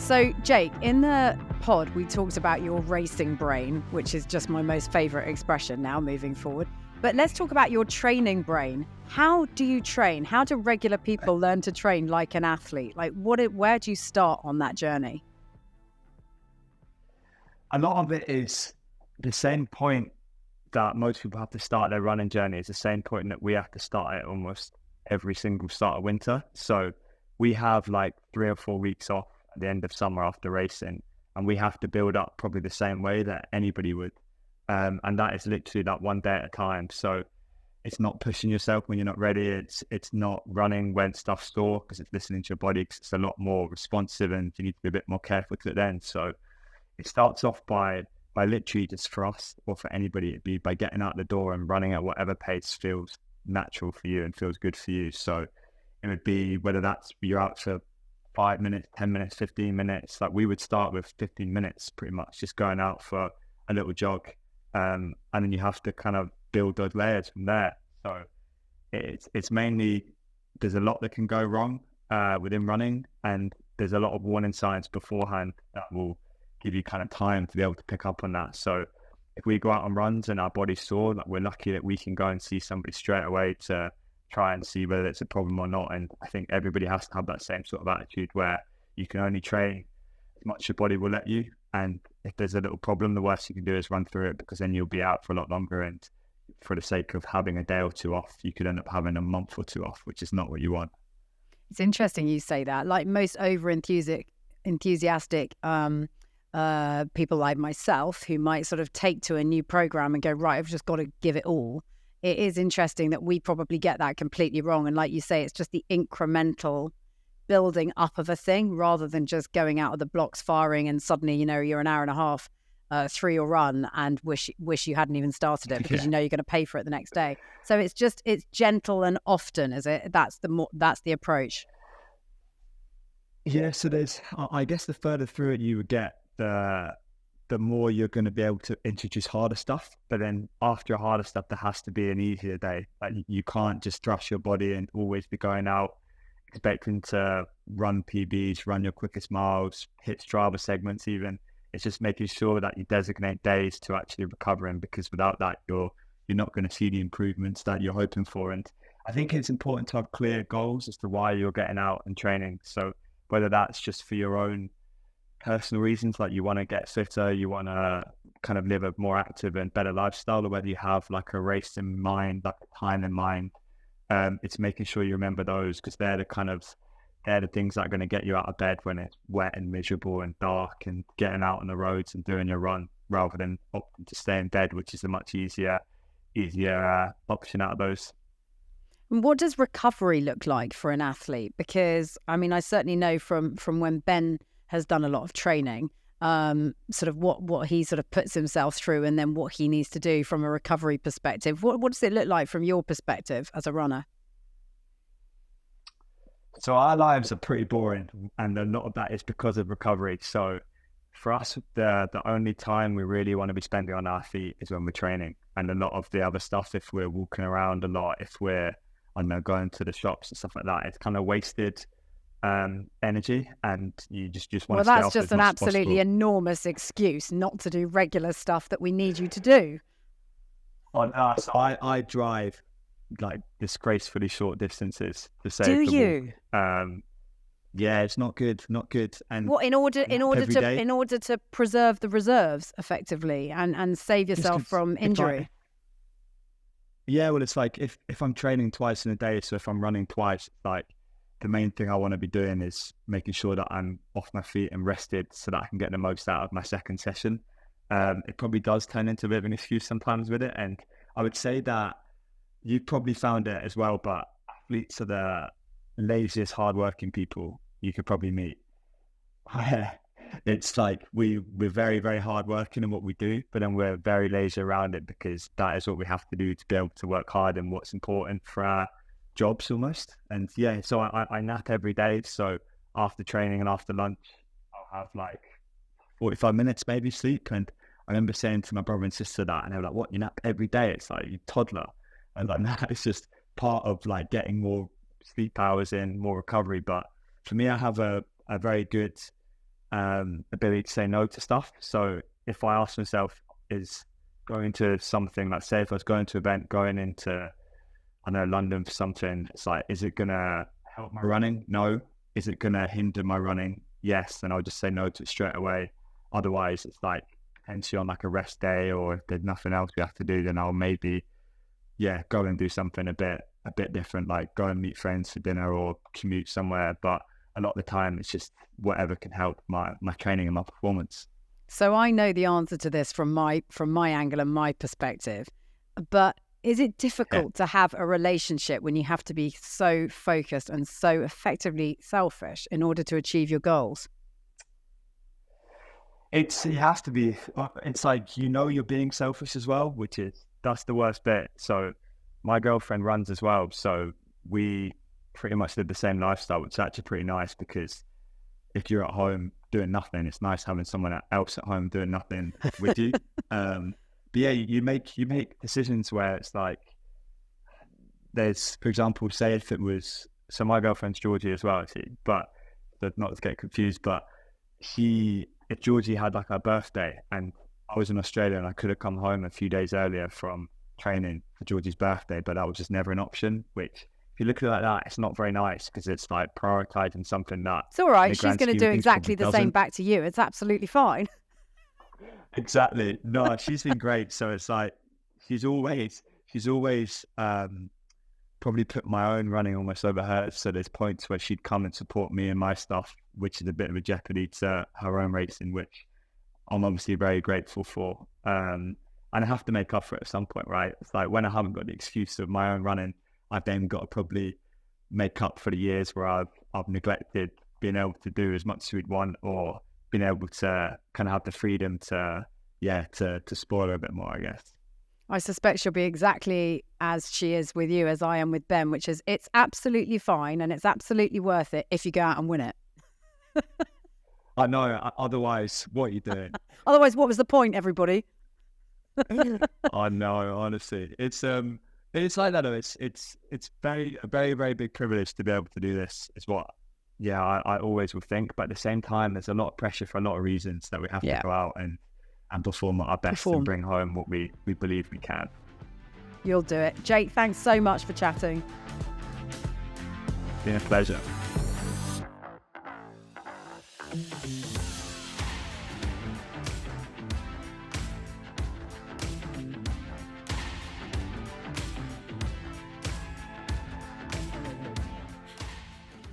So, Jake, in the pod, we talked about your racing brain, which is just my most favourite expression now moving forward. But let's talk about your training brain. How do you train? How do regular people learn to train like an athlete? Like, where do you start on that journey? A lot of it is the same point that most people have to start their running journey. It's the same point that we have to start at almost every single start of winter. So we have like 3 or 4 weeks off at the end of summer after racing, and we have to build up probably the same way that anybody would. And that is literally like one day at a time. So it's not pushing yourself when you're not ready. It's not running when stuff's sore, because it's listening to your body, because it's a lot more responsive and you need to be a bit more careful to it then. So it starts off by literally, just for us or for anybody, it'd be by getting out the door and running at whatever pace feels natural for you and feels good for you. So it would be whether that's you're out for 5 minutes, 10 minutes, 15 minutes. Like we would start with 15 minutes pretty much, just going out for a little jog. And then you have to kind of build those layers from there. So it's mainly, there's a lot that can go wrong within running, and there's a lot of warning signs beforehand that will give you kind of time to be able to pick up on that. So if we go out on runs and our body's sore, like we're lucky that we can go and see somebody straight away to try and see whether it's a problem or not. And I think everybody has to have that same sort of attitude where you can only train as much your body will let you. And if there's a little problem, the worst you can do is run through it, because then you'll be out for a lot longer. And for the sake of having a day or two off, you could end up having a month or two off, which is not what you want. It's interesting you say that. Like most enthusiastic people like myself, who might sort of take to a new program and go, right, I've just got to give it all. It is interesting that we probably get that completely wrong. And like you say, it's just the incremental building up of a thing, rather than just going out of the blocks firing and suddenly, you're an hour and a half through your run and wish you hadn't even started it, because you're going to pay for it the next day. So it's gentle and often, is it? That's the approach. Yeah. So I guess the further through it you would get, the more you're going to be able to introduce harder stuff. But then after harder stuff, there has to be an easier day. Like you can't just thrust your body and always be going out expecting to run PBs, run your quickest miles, hit Strava segments even. It's just making sure that you designate days to actually recover in, because without that, you're not going to see the improvements that you're hoping for. And I think it's important to have clear goals as to why you're getting out and training. So whether that's just for your own personal reasons, like you want to get fitter, you want to kind of live a more active and better lifestyle, or whether you have like a race in mind, like a time in mind, it's making sure you remember those, because they're the things that are going to get you out of bed when it's wet and miserable and dark, and getting out on the roads and doing your run, rather than opting to stay in bed, which is a much easier option out of those. What does recovery look like for an athlete? Because I certainly know from when Ben has done a lot of training, sort of what he sort of puts himself through, and then what he needs to do from a recovery perspective. What does it look like from your perspective as a runner? So our lives are pretty boring, and a lot of that is because of recovery. So for us, the only time we really want to be spending on our feet is when we're training. And a lot of the other stuff, if we're walking around a lot, if we're, I don't know, going to the shops and stuff like that, it's kind of wasted energy, and you just want to stay off. Well, that's just an absolutely enormous excuse not to do regular stuff that we need you to do. On us, I drive like disgracefully short distances to save do you yeah, it's not good. And what, in order to preserve the reserves effectively and save yourself from injury? Yeah, well, it's like if I'm training twice in a day, so if I'm running twice, like the main thing I want to be doing is making sure that I'm off my feet and rested, so that I can get the most out of my second session. It probably does turn into a bit of an excuse sometimes with it, and I would say that you probably found it as well, but athletes are the laziest, hardworking people you could probably meet. It's like we're very, very hardworking in what we do, but then we're very lazy around it, because that is what we have to do to be able to work hard and what's important for our jobs almost. And yeah, so I nap every day. So after training and after lunch, I'll have like 45 minutes maybe sleep. And I remember saying to my brother and sister that, and they were like, "What, you nap every day?" It's like, you toddler. And like, that is just part of like getting more sleep hours in, more recovery. But for me, I have a very good ability to say no to stuff. So if I ask myself, is going to something, like say if I was going to an event, going into, I know, London for something, it's like, is it going to help my running? No. Is it going to hinder my running? Yes. Then I'll just say no to it straight away. Otherwise, it's like potentially on like a rest day, or if there's nothing else we have to do, then I'll maybe, go and do something a bit different, like go and meet friends for dinner or commute somewhere. But a lot of the time, it's just whatever can help my training and my performance. So I know the answer to this from my angle and my perspective, but is it difficult to have a relationship when you have to be so focused and so effectively selfish in order to achieve your goals? It has to be. It's like, you're being selfish as well, that's the worst bit. So my girlfriend runs as well, so we pretty much live the same lifestyle, which is actually pretty nice, because if you're at home doing nothing, it's nice having someone else at home doing nothing with you. But yeah, you make decisions where it's like, there's, for example, say if it was, so my girlfriend's Georgie as well, actually, but not to get confused, but if Georgie had like her birthday and I was in Australia and I could have come home a few days earlier from training for Georgie's birthday, but that was just never an option, which, if you look at it like that, it's not very nice, because it's like prioritizing something that, it's all right. She's going to do exactly the same back to you. It's absolutely fine. Exactly. No, she's been great. So it's like, she's always probably put my own running almost over hers. So there's points where she'd come and support me in my stuff, which is a bit of a jeopardy to her own racing, which I'm obviously very grateful for. And I have to make up for it at some point, right? It's like, when I haven't got the excuse of my own running, I've then got to probably make up for the years where I've neglected being able to do as much as we'd want, or being able to kind of have the freedom to spoil her a bit more, I guess. I suspect she'll be exactly as she is with you, as I am with Ben, which is, it's absolutely fine and it's absolutely worth it if you go out and win it. I know. Otherwise, what are you doing? Otherwise, what was the point, everybody? I know, honestly. It's like that. It's a very, very big privilege to be able to do this. Is what, I always will think. But at the same time, there's a lot of pressure for a lot of reasons that we have to go out and perform at our best and bring home what we believe we can. You'll do it. Jake, thanks so much for chatting. Been a pleasure.